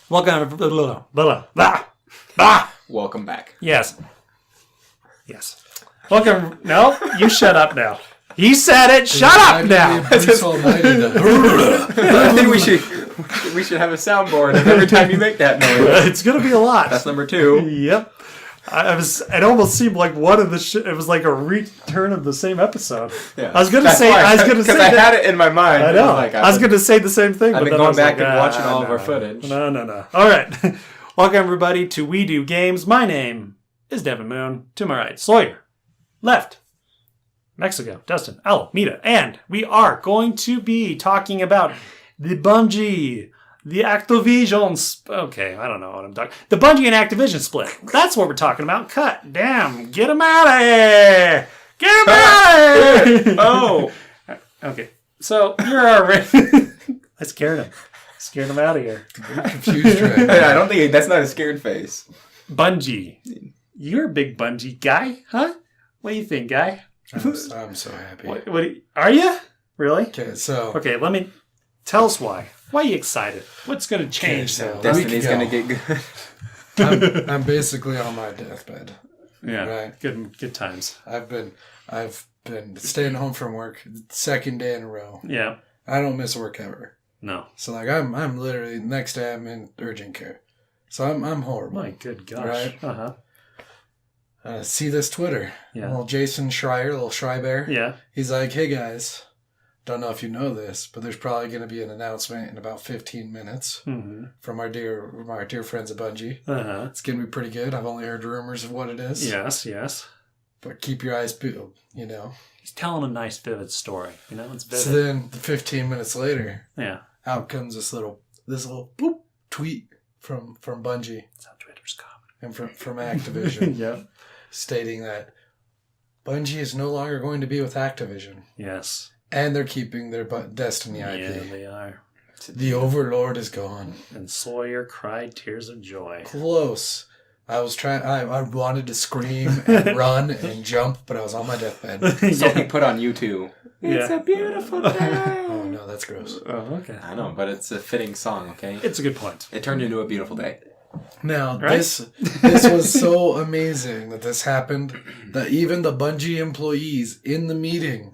Welcome. Welcome back. Yes. Welcome. No, you shut up now. He said it. Shut up now. I think we should have a soundboard every time you make that noise. It's gonna be a lot. That's number 2. Yep. It almost seemed like one of the. It was like a return of the same episode. Yeah. I was gonna say because I had it in my mind. I know. I was gonna say the same thing. I've but been then going I was back like, and watching all of our footage. No. All right. Welcome everybody to We Do Games. My name is Devin Moon. To my right, Sawyer. Left, Mexico, Dustin, Alameda, and we are going to be talking about the Bungie. The Activision... Okay, I don't know what I'm talking... The Bungie and Activision split. That's what we're talking about. Cut. Damn. Get them out of here. Get them out of here. Oh. Okay. So, you're already... I scared him. Scared him out of here. I'm confused right now. I don't think... That's not a scared face. Bungie. You're a big Bungie guy, huh? What do you think, guy? I'm so happy. What are you? Really? Okay, so... Okay, let me... Tell us why. Why are you excited? What's going to change now? Destiny's going to get good. I'm basically on my deathbed. Yeah, right. Good times. I've been staying home from work second day in a row. Yeah. I don't miss work ever. No. So like I'm literally next day I'm in urgent care. So I'm horrible. My good gosh. Right? Uh-huh. See this Twitter. Yeah. Little Jason Schreier, little Schreiber. Yeah. He's like, hey guys, don't know if you know this, but there's probably going to be an announcement in about 15 minutes from our dear friends at Bungie. Uh-huh. It's going to be pretty good. I've only heard rumors of what it is. Yes. But keep your eyes peeled, you know. He's telling a nice, vivid story. You know, it's vivid. So then, 15 minutes later, yeah, out comes this little boop tweet from Bungie. That's how Twitter's common. And from Activision. Yeah. Stating that Bungie is no longer going to be with Activision. Yes. And they're keeping their Destiny IP. Yeah, they are. The Overlord is gone. And Sawyer cried tears of joy. Close. I was trying. I wanted to scream and run and jump, but I was on my deathbed. So he put on YouTube. It's a beautiful day. Oh no, that's gross. Oh, okay. I know, but it's a fitting song. Okay. It's a good point. It turned into a beautiful day. Now right? this was so amazing that this happened that even the Bungie employees in the meeting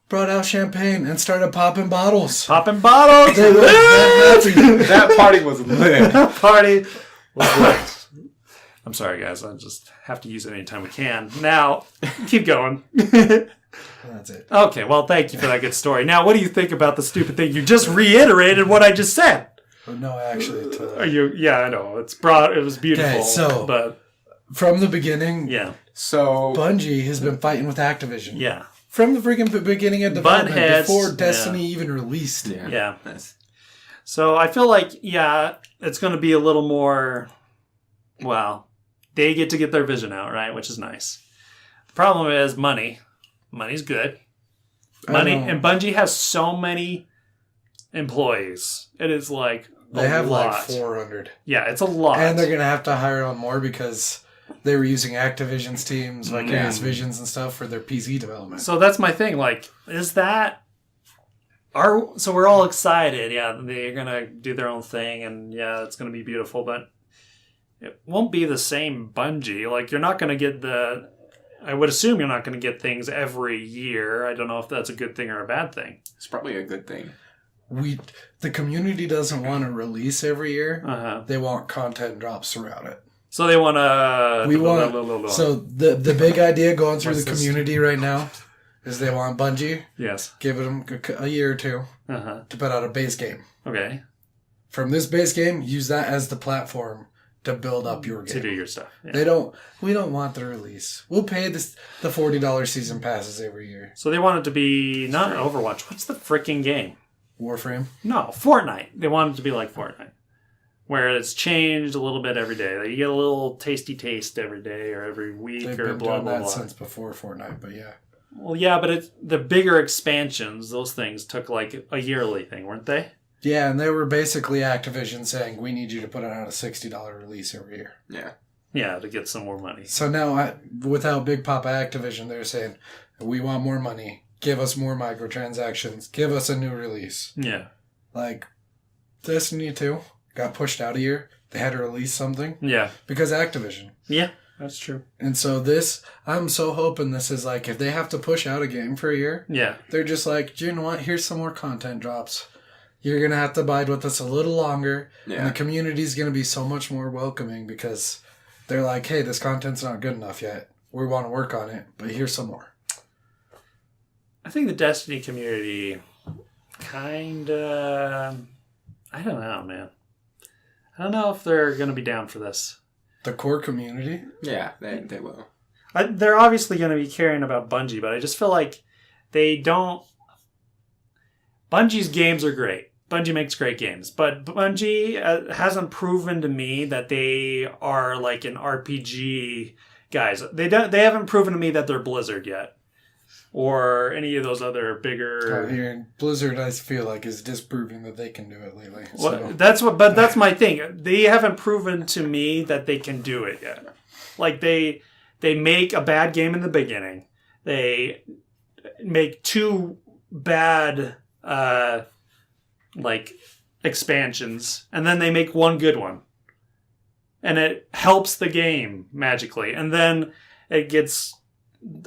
brought out champagne and started popping bottles. Popping bottles! They were that happy. That party was lit. That party was lit. I'm sorry, guys. I just have to use it anytime we can. Now, keep going. That's it. Okay, well, thank you for that good story. Now, what do you think about the stupid thing? You just reiterated what I just said. But no, actually. Are you? Yeah, I know. It was beautiful. Okay, so but from the beginning, So Bungie has been fighting with Activision. Yeah. From the freaking beginning of development, Buttheads, before Destiny even released. Yeah. Nice. So I feel like, it's going to be a little more, well, they get to get their vision out, right? Which is nice. The problem is money. Money's good. Money. And Bungie has so many employees. It is like they have lot. like 400. Yeah, it's a lot. And they're going to have to hire on more because they were using Activision's teams, Vicarious Visions and stuff for their PC development. So that's my thing. Like, is that... So we're all excited. Yeah, they're going to do their own thing. And yeah, it's going to be beautiful. But it won't be the same Bungie. Like, you're not going to get I would assume you're not going to get things every year. I don't know if that's a good thing or a bad thing. It's probably a good thing. The community doesn't want to release every year. Uh-huh. They want content drops throughout it. So they want to... So the big idea going through the community right now is they want Bungie. Yes. Give them a year or two to put out a base game. Okay. From this base game, use that as the platform to build up your game. To do your stuff. Yeah. We don't want the release. We'll pay the $40 season passes every year. So they want it to be not Overwatch. What's the freaking game? Warframe? No, Fortnite. They want it to be like Fortnite. Where it's changed a little bit every day. Like you get a little tasty taste every day or every week. They've or been blah, doing blah, that blah. since before Fortnite, but yeah. Well, yeah, but the bigger expansions, those things took like a yearly thing, weren't they? Yeah, and they were basically Activision saying, we need you to put out a $60 release every year. Yeah. Yeah, to get some more money. So now, without Big Papa Activision, they're saying, we want more money. Give us more microtransactions. Give us a new release. Yeah. Like, Destiny 2 got pushed out a year. They had to release something. Yeah. Because Activision. Yeah, that's true. And so I'm so hoping this is like, if they have to push out a game for a year, Yeah. they're just like, you know what? Here's some more content drops. You're going to have to abide with us a little longer. Yeah. And the community's going to be so much more welcoming because they're like, hey, this content's not good enough yet. We want to work on it, but here's some more. I think the Destiny community kind of... I don't know, man. I don't know if they're going to be down for this. The core community? Yeah, they will. They're obviously going to be caring about Bungie, but I just feel like they don't... Bungie's games are great. Bungie makes great games, but Bungie hasn't proven to me that they are like an RPG guys. They haven't proven to me that they're Blizzard yet, or any of those other bigger. Here, Blizzard, I feel like, is disproving that they can do it lately. Well, that's my thing. They haven't proven to me that they can do it yet. Like they make a bad game in the beginning. They make 2 bad. Like expansions, and then they make 1 good one, and it helps the game magically, and then it gets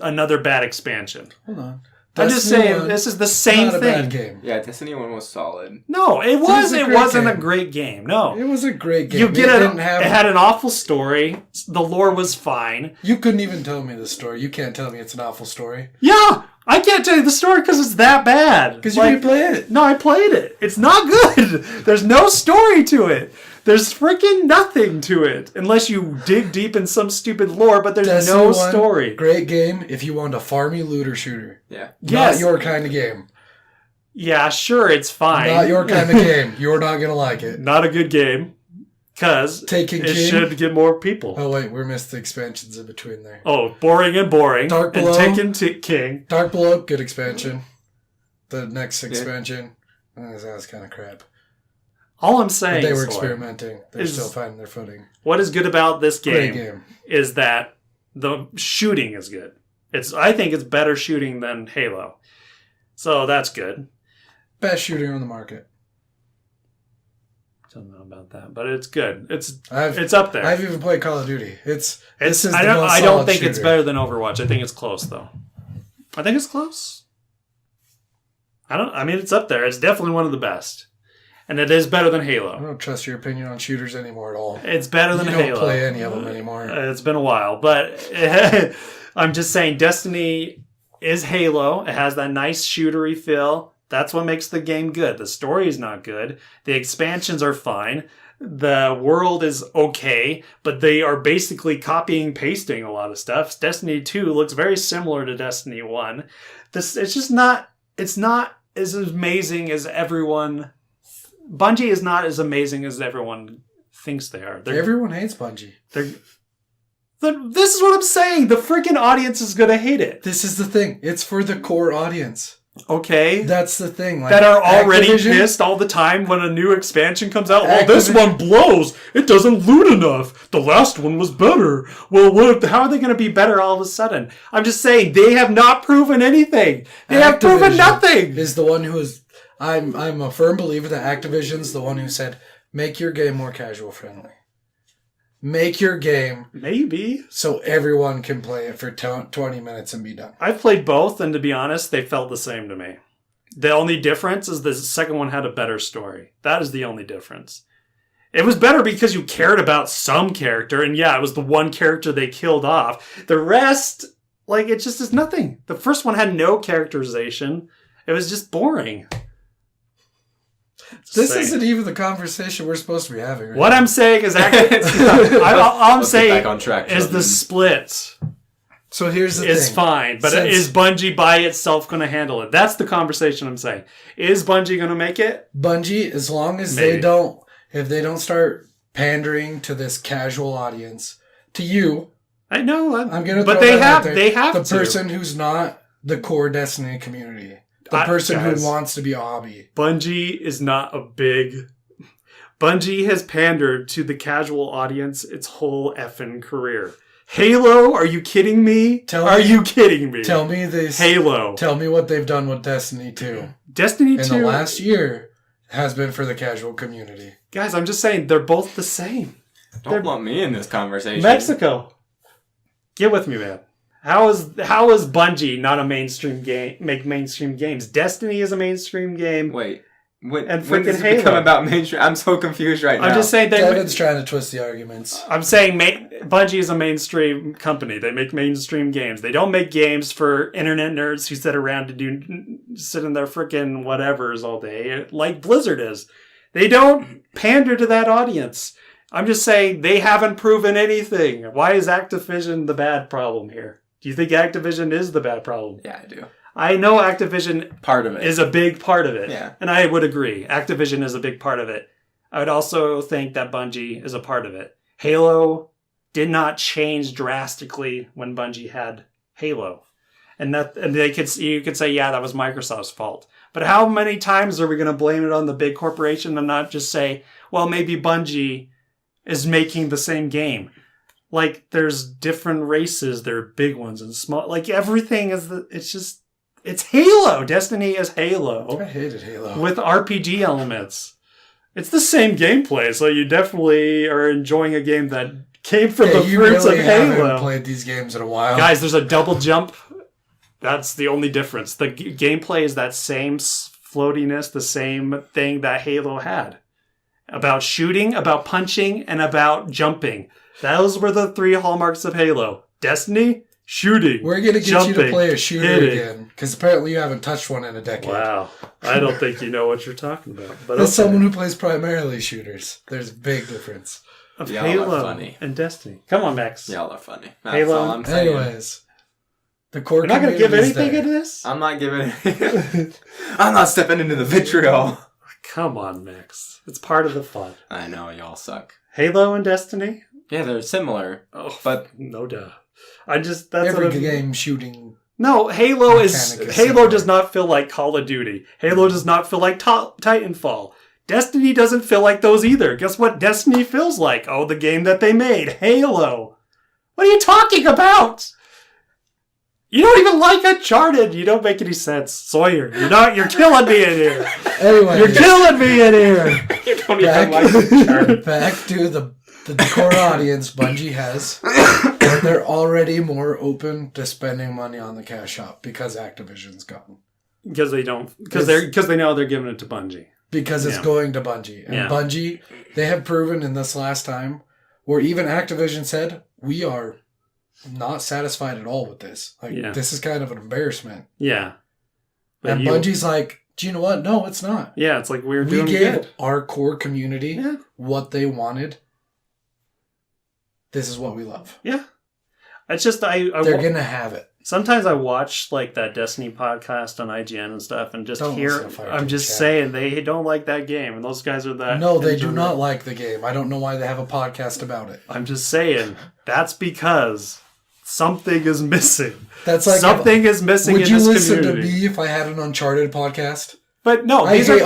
another bad expansion. Hold on, I'm just saying this is the same not a thing. Bad game. Yeah, Destiny 1 was solid. No, it wasn't a great game. No, it was a great game. It had an awful story. The lore was fine. You couldn't even tell me the story. You can't tell me it's an awful story. Yeah. I can't tell you the story because it's that bad. Because you didn't play it. No, I played it. It's not good. There's no story to it. There's freaking nothing to it. Unless you dig deep in some stupid lore, but there's no story. Great game if you want a farmy looter shooter. Yeah. Yes. Not your kind of game. Yeah, sure, it's fine. Not your kind of game. You're not going to like it. Not a good game. Because it should get more people. Oh, wait, we missed the expansions in between there. Oh, boring. Dark Below. And Taken King. Dark Below, good expansion. The next expansion, that was kind of crap. All I'm saying but they were experimenting. They're still finding their footing. What is good about this Great game is that the shooting is good. I think it's better shooting than Halo. So that's good. Best shooter on the market. Don't know about that, but it's good. It's up there. I've even played Call of Duty. I don't think it's better than Overwatch. I think it's close though. I think it's close. I mean, it's up there. It's definitely one of the best, and it is better than Halo. I don't trust your opinion on shooters anymore at all. It's better than Halo. You don't play any of them anymore. It's been a while, but I'm just saying, Destiny is Halo. It has that nice shootery feel. That's what makes the game good. The story is not good. The expansions are fine. The world is okay, but they are basically copying, pasting a lot of stuff. Destiny 2 looks very similar to Destiny 1. It's just not, it's not as amazing as everyone, Bungie is not as amazing as everyone thinks they are. Everyone hates Bungie. This is what I'm saying. The freaking audience is going to hate it. This is the thing. It's for the core audience. Okay. That's the thing. That are already pissed all the time when a new expansion comes out. Well, this one blows. It doesn't loot enough. The last one was better. Well, how are they going to be better all of a sudden? I'm just saying, they have not proven anything. They have proven nothing. Is the one who is... I'm a firm believer that Activision's the one who said, make your game more casual friendly. Make your game maybe so everyone can play it for 20 minutes and be done. I've played both, and to be honest, they felt the same to me. The only difference is the second one had a better story. That is the only difference. It was better because you cared about some character, and yeah, it was the one character they killed off. The rest, it just is nothing. The first one had no characterization. It was just boring. This isn't even the conversation we're supposed to be having. What I'm saying is, all I'm saying back on track, is the split. So here's the thing. It's fine, but is Bungie by itself going to handle it? That's the conversation I'm saying. Is Bungie going to make it? Bungie, as long as if they don't start pandering to this casual audience, to you. I know, I'm going to. But they have the person who's not the core Destiny community. The person who wants to be a hobby. Bungie is not a big... Bungie has pandered to the casual audience its whole effing career. Halo? Are you kidding me? Are you kidding me? Tell me this. Halo. Tell me what they've done with Destiny 2. Destiny 2? In the last year, has been for the casual community. Guys, I'm just saying they're both the same. Don't lump me in this conversation. Mexico. Get with me, man. How is Bungie not a mainstream game? Make mainstream games. Destiny is a mainstream game. Wait. When And does freaking it become Halo. about mainstream? I'm so confused right now. I'm just saying Devin's trying to twist the arguments. I'm saying Bungie is a mainstream company. They make mainstream games. They don't make games for internet nerds who sit around to sit in their freaking whatevers all day, like Blizzard is. They don't pander to that audience. I'm just saying they haven't proven anything. Why is Activision the bad problem here? Do you think Activision is the bad problem? Yeah, I do. I know Activision Part of it is a big part of it. Yeah. And I would agree. Activision is a big part of it. I would also think that Bungie is a part of it. Halo did not change drastically when Bungie had Halo. And you could say, yeah, that was Microsoft's fault. But how many times are we going to blame it on the big corporation and not just say, well, maybe Bungie is making the same game? Like, there's different races. There are big ones and small. Like, everything is it's Halo. Destiny is Halo. I hated Halo. With RPG elements. It's the same gameplay, so you definitely are enjoying a game that came from the fruits of Halo. Haven't played these games in a while. Guys, there's a double jump. That's the only difference. The gameplay is that same floatiness, the same thing that Halo had. About shooting, about punching, and about jumping. Those were the 3 hallmarks of Halo. Destiny, shooting, we're going to get jumping, you to play a shooter hitting. again. Because apparently you haven't touched one in a decade. Wow. I don't think you know what you're talking about. But As someone who plays primarily shooters, there's a big difference. Of Y'all Halo are funny. and Destiny. Come on, Max. Y'all are funny. That's Halo. all I'm saying. Anyways, the core We're not going to give community's anything there. into this? I'm not giving I'm not stepping into the vitriol. Come on, Max. It's part of the fun. I know, y'all suck. Halo and Destiny? Yeah, they're similar. Oh, But no duh. That's what Every I'm- game shooting. No, Halo Mechanic is Halo similar. does not feel like Call of Duty. Halo does not feel like Titanfall. Destiny doesn't feel like those either. Guess what Destiny feels like? Oh, the game that they made, Halo. What are you talking about? You don't even like Uncharted. You don't make any sense. Sawyer, you're killing me in here. Anyway, You're killing me in here. you don't back, even like Uncharted. back to the core audience Bungie has. They're already more open to spending money on the cash shop because Activision's gone. Because they know they're giving it to Bungie. Because it's going to Bungie. And Bungie, they have proven in this last time, where even Activision said, we are not satisfied at all with this. This is kind of an embarrassment. Yeah. And Bungie's like, do you know what? No, it's not. Yeah, it's like we We gave good. our core community what they wanted. This is what we love. Yeah. It's just, they're going to have it. Sometimes I watch like that Destiny podcast on IGN and stuff and just I'm just saying they don't like that game and those guys are that. No, they do not like the game. I don't know why they have a podcast about it. I'm just saying that's because something is missing. That's like something is missing in this community. Would you listen to me if I had an Uncharted podcast? But no, these are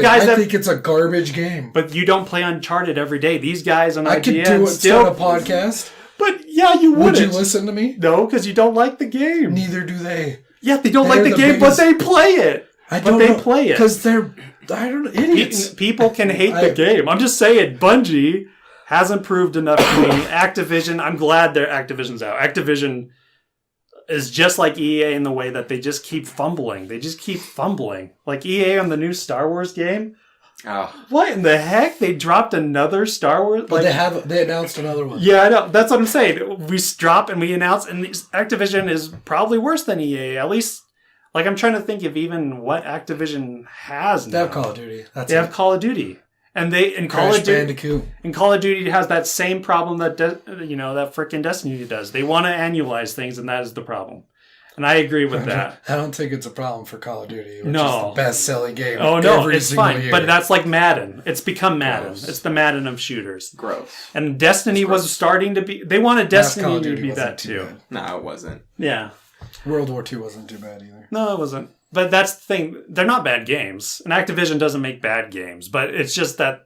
guys I think it's a garbage game. But you don't play Uncharted every day. These guys on IGN I could do it still a podcast. But yeah, you wouldn't. Would you listen to me? No, because you don't like the game. Neither do they. Yeah, they don't like the game, but they play it. Play it because they're idiots. People can hate the game. I'm just saying, Bungie hasn't proved enough to me. Activision, I'm glad Activision's out. Activision is just like EA in the way that they just keep fumbling. Like EA on the new Star Wars game. Oh. What in the heck? They dropped another Star Wars? But they announced another one. Yeah, I know. That's what I'm saying. We drop and we announce, and Activision is probably worse than EA. At least, like, I'm trying to think of even what Activision has now. They have Call of Duty. They have Call of Duty. And Call of Duty has that same problem that that freaking Destiny does. They want to annualize things, and that is the problem. And I agree with that. I don't think it's a problem for Call of Duty, which is the best-selling game. Oh no, it's fine. Year. But that's like Madden. It's become Madden. Gross. It's the Madden of shooters. Gross. And Destiny was starting to be. They wanted Destiny to be that too. Bad. No, it wasn't. Yeah. World War II wasn't too bad either. No, it wasn't. But that's the thing. They're not bad games. And Activision doesn't make bad games. But it's just that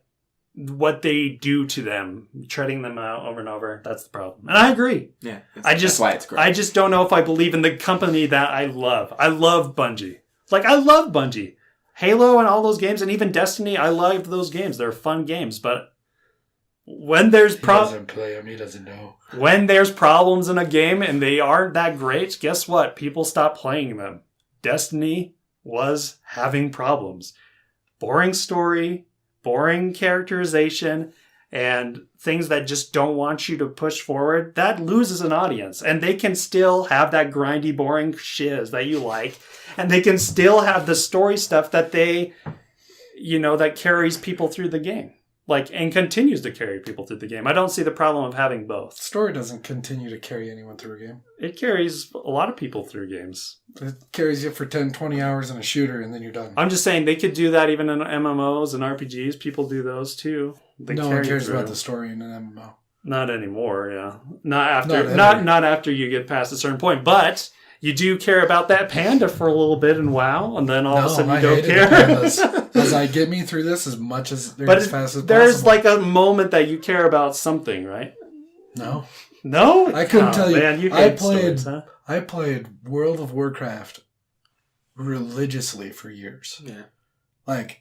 what they do to them, treading them out over and over, that's the problem. And I agree. Yeah. That's why it's great. I just don't know if I believe in the company that I love. I love Bungie. I love Bungie. Halo and all those games, and even Destiny, I loved those games. They're fun games, but when there's He doesn't play them. He doesn't know. when there's problems in a game and they aren't that great, guess what? People stop playing them. Destiny was having problems. Boring story, boring characterization, and things that just don't want you to push forward, that loses an audience. And they can still have that grindy, boring shiz that you like. And they can still have the story stuff that they, that carries people through the game. And continues to carry people through the game. I don't see the problem of having both. Story doesn't continue to carry anyone through a game. It carries a lot of people through games. It carries you for 10, 20 hours in a shooter, and then you're done. I'm just saying they could do that even in MMOs and RPGs. People do those too. No one cares about the story in an MMO. Not anymore, yeah. Not after you get past a certain point. But you do care about that panda for a little bit in WoW, and then all of a sudden you don't care. As I get me through this as much as as fast as possible. There's a moment that you care about something, right? No. No? I couldn't tell you. Man, you I hate played stories, huh? I played World of Warcraft religiously for years. Yeah.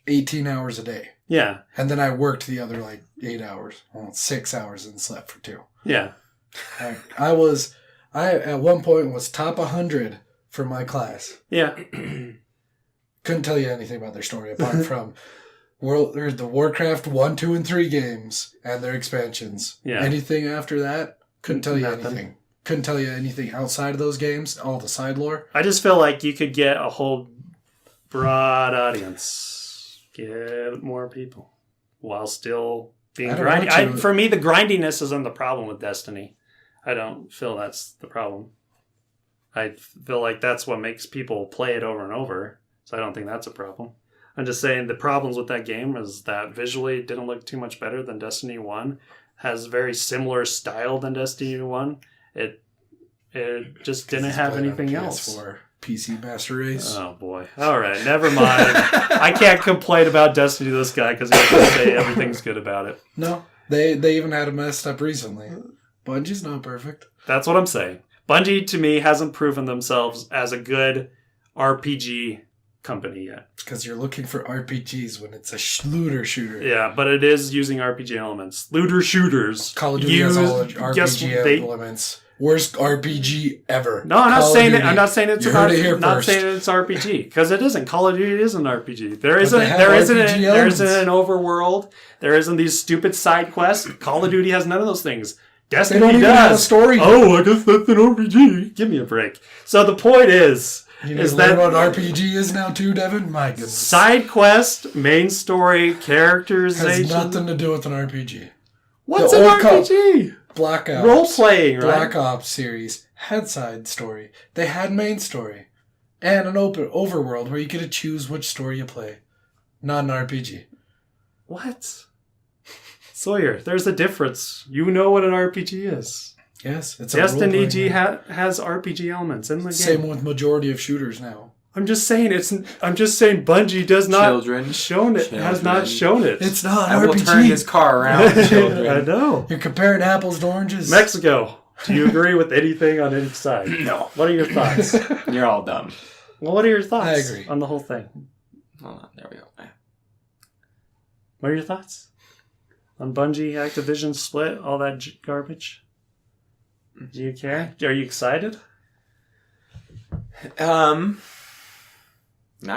18 hours a day. Yeah. And then I worked the other 8 hours. 6 hours and slept for 2. Yeah. I at one point was top 100 for my class. Yeah. Couldn't tell you anything about their story apart from the Warcraft 1, 2, and 3 games and their expansions. Yeah. Anything after that, couldn't tell you Nothing. anything. Couldn't tell you anything outside of those games, all the side lore. I just feel like you could get a whole broad audience. Get more people. While still being grindy. For me, the grindiness isn't the problem with Destiny. I don't feel that's the problem. I feel like that's what makes people play it over and over. So I don't think that's a problem. I'm just saying the problems with that game is that visually it didn't look too much better than Destiny 1. Has very similar style than Destiny 1. It just didn't have anything else. For PC Master Race. Oh boy. All right, never mind. I can't complain about Destiny to this guy because he's going to say everything's good about it. No, they even had it messed up recently. Bungie's not perfect. That's what I'm saying. Bungie, to me, hasn't proven themselves as a good RPG company yet. Because you're looking for RPGs when it's a looter shooter. Yeah, but it is using RPG elements. Looter shooters. Call of Duty has all RPG elements. Worst RPG ever. No, I'm not saying it. I'm not saying it's saying it's RPG because it isn't. Call of Duty isn't RPG. There isn't an overworld. There isn't these stupid side quests. Call of Duty has none of those things. Destiny does. Have a story. Oh, I guess that's an RPG. Give me a break. So the point is that what RPG is now too, Devin? My goodness. Side quest, main story, characterization has nothing to do with an RPG. What's an RPG? Black Ops. Role playing, right? Black Ops series had side story. They had main story. And an open overworld where you get to choose which story you play. Not an RPG. What? Sawyer, there's a difference. You know what an RPG is. Yes, it's Destiny has RPG elements in the game. Same with majority of shooters now. I'm just saying Bungie does not has not shown it. It's not I RPG. will turn this car around, children. I know. You're comparing apples to oranges. Mexico. Do you agree with anything on any side? No. What are your thoughts? You're all dumb. Well, what are your thoughts I agree. on the whole thing? Hold on, there we go. What are your thoughts? On Bungie, Activision split, all that garbage? Do you care? Are you excited? Not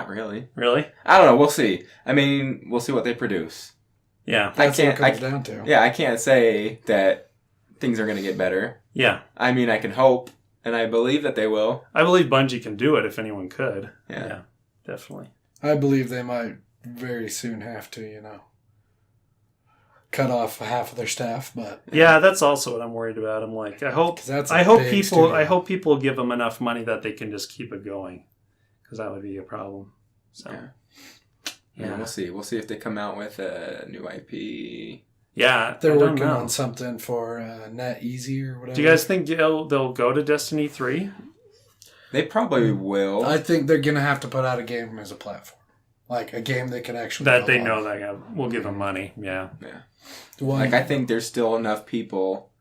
really. Really? I don't know. We'll see. I mean, we'll see what they produce. Yeah. That's what it comes down to. Yeah, I can't say that things are going to get better. Yeah. I mean, I can hope, and I believe that they will. I believe Bungie can do it if anyone could. Yeah. Definitely. I believe they might very soon have to, cut off half of their staff, but yeah, that's also what I'm worried about. I'm like, I hope people give them enough money that they can just keep it going, because that would be a problem. So yeah, we'll see. We'll see if they come out with a new IP. Yeah, they're working on something for NetEasy or whatever. Do you guys think they'll go to Destiny 3? They probably will. I think they're gonna have to put out a game as a platform. Like a game they can actually that they know that will give them money. Yeah. I think there's still enough people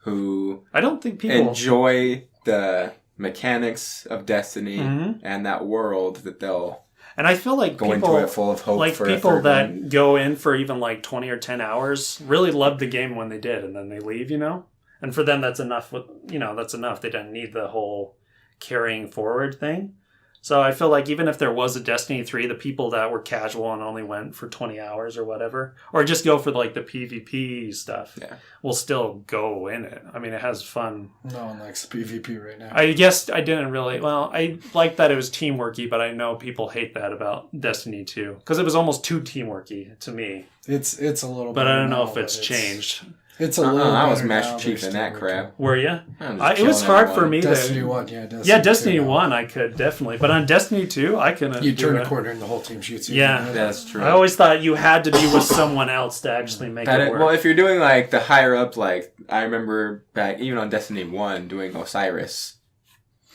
who I don't think people enjoy the mechanics of Destiny and that world that they'll And I feel like Going people, to it full of hope like for people a third that one. go in for even like 20 or 10 hours really loved the game when they did, and then they leave, And for them, that's enough. That's enough. They don't need the whole carrying forward thing. So I feel like even if there was a Destiny 3, the people that were casual and only went for 20 hours or whatever, or just go for like the PvP stuff, will still go in it. I mean, it has fun. No one likes the PvP right now. I guess I didn't really... Well, I liked that it was teamworky, but I know people hate that about Destiny 2. Because it was almost too teamworky to me. It's a little but bit. I don't know if it's changed. It's a little I was better Master now, Chief but in that still crap. Were you? I'm It was just hard killing for everyone. me Destiny to... 1, yeah. Destiny 2, 1 I could definitely. But on Destiny 2, I couldn't You do turn it. a corner and the whole team shoots you. Yeah. That's true. I always thought you had to be with someone else to actually make it work. Well, if you're doing like the higher up, like I remember back even on Destiny 1 doing Osiris.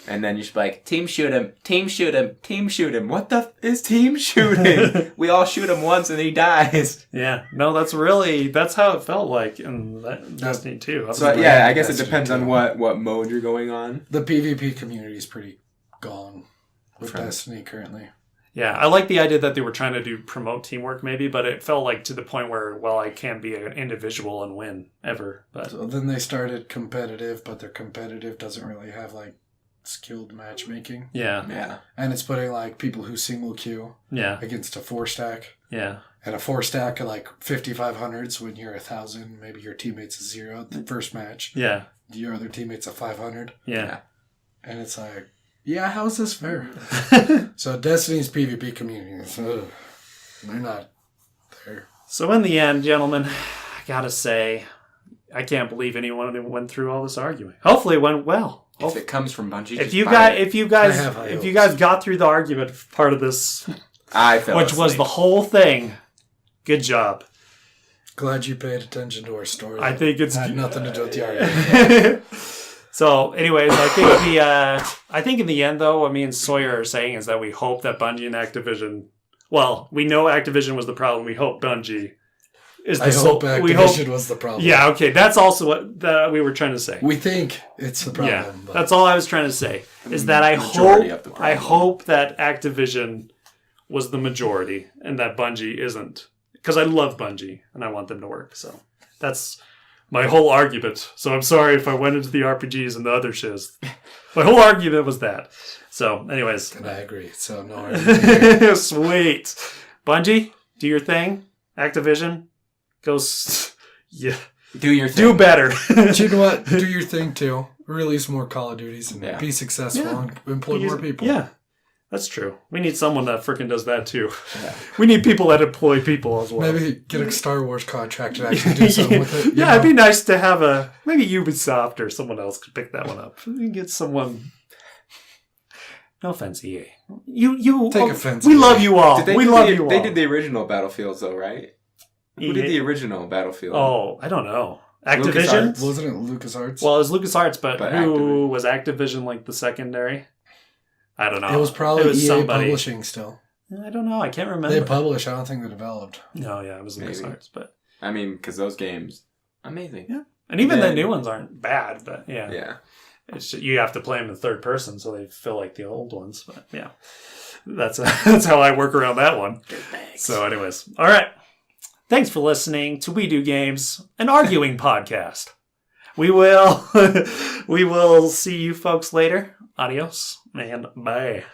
And then you should be like, team shoot him, team shoot him, team shoot him. What the is team shooting? We all shoot him once and he dies. Yeah, no, that's how it felt like in Destiny 2. So yeah, I guess it depends on what mode you're going on. The PvP community is pretty gone with Destiny currently. Yeah, I like the idea that they were trying to promote teamwork maybe, but it felt like to the point where, well, I can't be an individual and win ever. But So then they started competitive, but their competitive doesn't really have like skilled matchmaking. Yeah. And it's putting like people who single queue against a 4-stack. Yeah. And a 4-stack of like 5,500s when you're 1,000, maybe your teammate's a 0 the first match. Yeah. Your other teammate's a 500. Yeah. And it's like, yeah, how is this fair? So Destiny's PvP community, they're not there. So in the end, gentlemen, I gotta say, I can't believe anyone went through all this arguing. Hopefully it went well. If it comes from Bungie, if you guys got through the argument part of this, which was the whole thing, good job. Glad you paid attention to our story. I think it's had nothing to do with the argument. So, anyways, I think in the end, though, what me and Sawyer are saying is that we hope that Bungie and Activision. Well, we know Activision was the problem. We hope Bungie is the Activision was the problem. Yeah, okay, that's also what we were trying to say. We think it's the problem. Yeah, that's all I was trying to say. Is that I hope that Activision was the majority and that Bungie isn't, because I love Bungie and I want them to work. So that's my whole argument. So I'm sorry if I went into the RPGs and the other shows. My whole argument was that. So, anyways, and I agree. So no argument. Sweet. Bungie, do your thing. Activision. Do your thing. Do better. But you know what? Do your thing too. Release more Call of Duties and be successful and employ more people. Yeah, that's true. We need someone that freaking does that too. Yeah. We need people that employ people as well. Maybe get a Star Wars contract and actually do something with it. Yeah, it'd be nice to have maybe Ubisoft or someone else could pick that one up. You get someone. No offense, EA. You take offense. We love you all. We love you all. They did the original Battlefields though, right? Who did the original Battlefield? Oh, I don't know. Activision? Wasn't it LucasArts? Well, it was LucasArts, but who was Activision like the secondary? I don't know. It was probably EA Publishing still. I don't know. I can't remember. They published. I don't think they developed. No, yeah, it was LucasArts, but I mean, because those games, amazing. Yeah, and even the new ones aren't bad, but yeah. Yeah. It's just, you have to play them in third person, so they feel like the old ones. But yeah, that's how I work around that one. So, anyways, all right. Thanks for listening to We Do Games, an arguing podcast. We will see you folks later. Adios and bye.